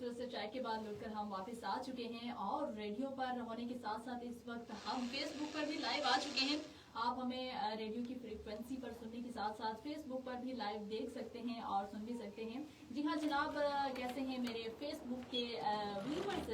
خوبصورت سے چائے کے بعد لوٹ کر ہم واپس آ چکے ہیں اور ریڈیو پر ہونے کے ساتھ ساتھ اس وقت ہم فیس بک پر بھی لائیو آ چکے ہیں. آپ ہمیں ریڈیو کی فریکوینسی پر سننے کے ساتھ ساتھ فیس بک پر بھی لائیو دیکھ سکتے ہیں اور سن بھی سکتے ہیں. جی ہاں جناب, کیسے ہیں میرے فیس بک کے ویورز؟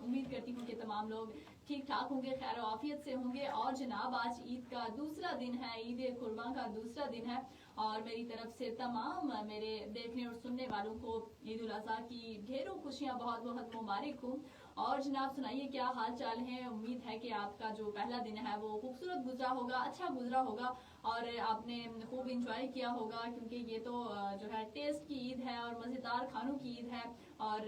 امید کرتی ہوں کہ تمام لوگ ٹھیک ٹھاک ہوں گے, خیر و عافیت سے ہوں گے. اور جناب آج عید کا دوسرا دن ہے, عید قربان کا دوسرا دن ہے, اور میری طرف سے تمام میرے دیکھنے اور سننے والوں کو عید الاضحیٰ کی ڈھیروں خوشیاں بہت بہت مبارک ہوں. اور جناب سنائیے کیا حال چال ہے؟ امید ہے کہ آپ کا جو پہلا دن ہے وہ خوبصورت گزرا ہوگا, اچھا گزرا ہوگا اور آپ نے خوب انجوائے کیا ہوگا, کیونکہ یہ تو جو ہے ٹیسٹ کی عید ہے اور مزیدار کھانوں کی عید ہے. اور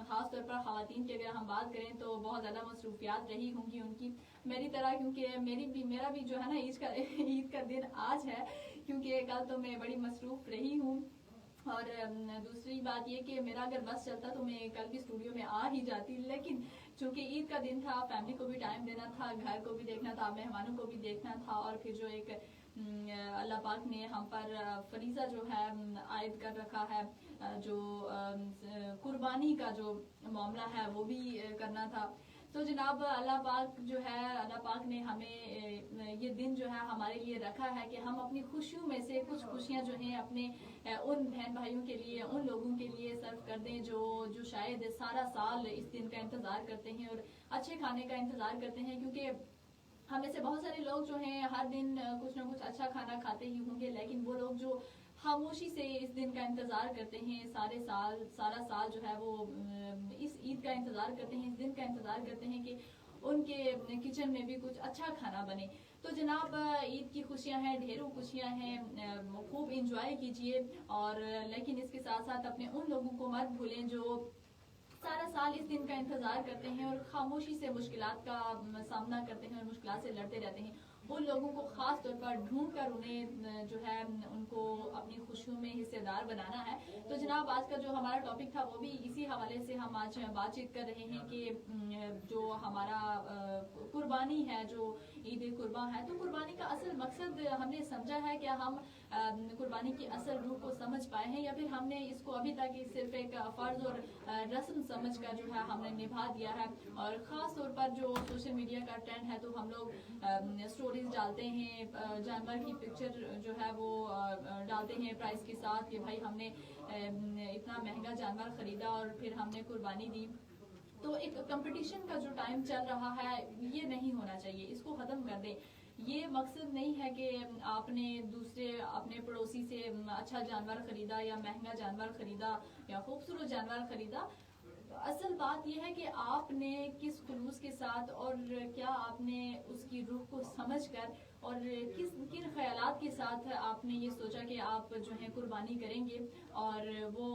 خاص طور پر خواتین کی اگر ہم بات کریں تو بہت زیادہ مصروفیات رہی ہوں گی ان کی میری طرح, کیونکہ میرا بھی جو ہے نا عید کا دن آج ہے, کیونکہ کل تو میں بڑی مصروف رہی ہوں. اور دوسری بات یہ کہ میرا اگر بس چلتا تو میں کل بھی اسٹوڈیو میں آ ہی جاتی, لیکن چونکہ عید کا دن تھا, فیملی کو بھی ٹائم دینا تھا, گھر کو بھی دیکھنا تھا, مہمانوں کو بھی دیکھنا تھا, اور پھر جو ایک اللہ پاک نے ہم پر فریضہ جو ہے عائد کر رکھا ہے, جو قربانی کا جو معاملہ ہے وہ بھی کرنا تھا. تو جناب اللہ پاک نے ہمیں یہ دن جو ہے ہمارے لیے رکھا ہے کہ ہم اپنی خوشیوں میں سے کچھ خوشیاں جو ہیں اپنے ان بہن بھائیوں کے لیے, ان لوگوں کے لیے صرف کر دیں جو شاید سارا سال اس دن کا انتظار کرتے ہیں اور اچھے کھانے کا انتظار کرتے ہیں. کیونکہ ہم میں سے بہت سارے لوگ جو ہیں ہر دن کچھ نہ کچھ اچھا کھانا کھاتے ہی ہوں گے, لیکن وہ لوگ جو خاموشی سے اس دن کا انتظار کرتے ہیں, سارا سال جو ہے وہ اس عید کا انتظار کرتے ہیں, اس دن کا انتظار کرتے ہیں کہ ان کے کچن میں بھی کچھ اچھا کھانا بنے. تو جناب عید کی خوشیاں ہیں, ڈھیروں خوشیاں ہیں, خوب انجوائے کیجئے. اور لیکن اس کے ساتھ ساتھ اپنے ان لوگوں کو مت بھولیں جو سارا سال اس دن کا انتظار کرتے ہیں اور خاموشی سے مشکلات کا سامنا کرتے ہیں اور مشکلات سے لڑتے رہتے ہیں. ان لوگوں کو خاص طور پر ڈھونڈ کر انہیں جو ہے ان کو اپنی خوشیوں میں حصے دار بنانا ہے. تو جناب آج کا جو ہمارا ٹاپک تھا وہ بھی اسی حوالے سے ہم آج بات چیت کر رہے ہیں کہ جو ہمارا قربانی ہے, جو عید قربان ہے, تو قربانی کا اصل مقصد ہم نے سمجھا ہے کہ ہم قربانی کی اصل روح کو سمجھ پائے ہیں, یا پھر ہم نے اس کو ابھی تک صرف ایک فرض اور رسم سمجھ کر جو ہے ہم نے نبھا دیا ہے. اور خاص طور پر جو سوشل میڈیا کا ٹرینڈ ہے تو ہم لوگ سٹوریز ڈالتے ہیں, جانور کی پکچر جو ہے وہ ڈالتے ہیں پرائز کے ساتھ کہ بھائی ہم نے اتنا مہنگا جانور خریدا اور پھر ہم نے قربانی دی. تو ایک کمپٹیشن کا جو ٹائم چل رہا ہے یہ نہیں ہونا چاہیے, اس کو ختم کر دیں. یہ مقصد نہیں ہے کہ آپ نے دوسرے اپنے پڑوسی سے اچھا جانور خریدا یا مہنگا جانور خریدا یا خوبصورت جانور خریدا. اصل بات یہ ہے کہ آپ نے کس خلوص کے ساتھ اور کیا آپ نے اس کی روح کو سمجھ کر اور کن خیالات کے ساتھ آپ نے یہ سوچا کہ آپ جو ہے قربانی کریں گے اور وہ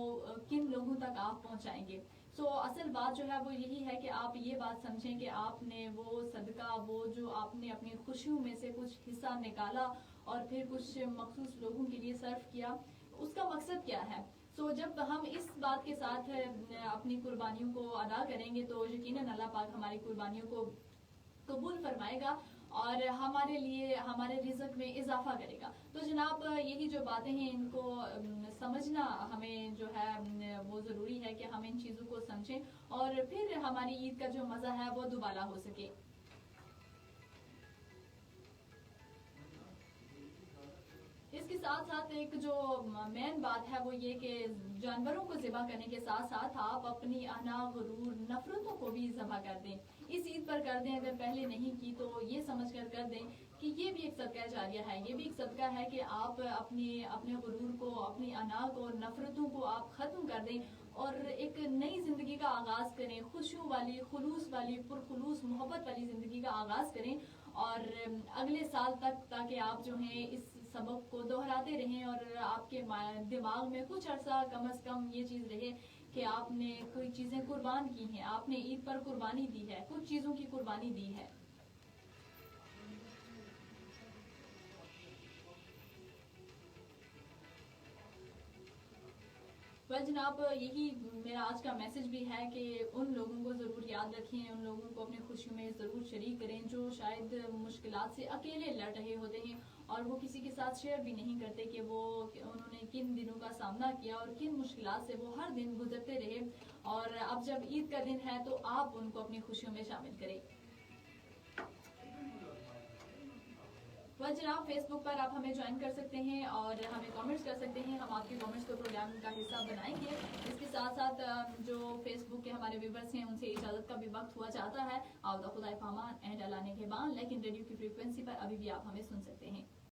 کن لوگوں تک آپ پہنچائیں گے. سو اصل بات جو ہے وہ یہی ہے کہ آپ یہ بات سمجھیں کہ آپ نے وہ صدقہ, وہ جو آپ نے اپنی خوشیوں میں سے کچھ حصہ نکالا اور پھر کچھ مخصوص لوگوں کے لیے صرف کیا, اس کا مقصد کیا ہے. سو جب ہم اس بات کے ساتھ اپنی قربانیوں کو ادا کریں گے تو یقیناً اللہ پاک ہماری قربانیوں کو قبول فرمائے گا اور ہمارے لیے ہمارے رزق میں اضافہ کرے گا. تو جناب یہی جو باتیں ہیں ان کو سمجھنا ہمیں جو ہے وہ ضروری ہے کہ ہم ان چیزوں کو سمجھیں اور پھر ہماری عید کا جو مزہ ہے وہ دوبالا ہو سکے. اس کے ساتھ ساتھ ایک جو مین بات ہے وہ یہ کہ جانوروں کو ذبح کرنے کے ساتھ ساتھ آپ اپنی انا, غرور, نفرتوں کو بھی ذبح کر دیں. اس عید پر کر دیں, اگر پہلے نہیں کی تو یہ سمجھ کر دیں کہ یہ بھی ایک صدقہ جاریہ ہے, یہ بھی ایک صدقہ ہے کہ آپ اپنے غرور کو, اپنی انا کو, نفرتوں کو آپ ختم کر دیں اور ایک نئی زندگی کا آغاز کریں, خوشیوں والی, خلوص والی, پرخلوص محبت والی زندگی کا آغاز کریں. اور اگلے سال تک تاکہ آپ جو ہیں اس سبق کو دہراتے رہیں اور آپ کے دماغ میں کچھ عرصہ کم از کم یہ چیز رہے کہ آپ نے کوئی چیزیں قربان کی ہیں, آپ نے عید پر قربانی دی ہے, کچھ چیزوں کی قربانی دی ہے. جناب یہی میرا آج کا میسج بھی ہے کہ ان لوگوں کو ضرور یاد رکھیں, ان لوگوں کو اپنی خوشیوں میں ضرور شریک کریں جو شاید مشکلات سے اکیلے لڑ رہے ہوتے ہیں اور وہ کسی کے ساتھ شیئر بھی نہیں کرتے کہ انہوں نے کن دنوں کا سامنا کیا اور کن مشکلات سے وہ ہر دن گزرتے رہے. اور اور اب جب عید کا دن ہے تو آپ ان کو اپنی خوشیوں میں شامل کریں. جناب فیس بک پر آپ ہمیں جوائن کر سکتے ہیں اور ہمیں کامنٹس کر سکتے ہیں. ہم آپ کے کامنٹس کو پروگرام کا حصہ بنائیں گے. اس کے ساتھ ساتھ جو فیس بک کے ہمارے ویورز ہیں ان سے اجازت کا بھی وقت ہوا چاہتا ہے. آؤ خدا پامان اینڈ اللہ نے کے بان، لیکن ریڈیو کی فریکوینسی پر ابھی بھی آپ ہمیں سن سکتے ہیں.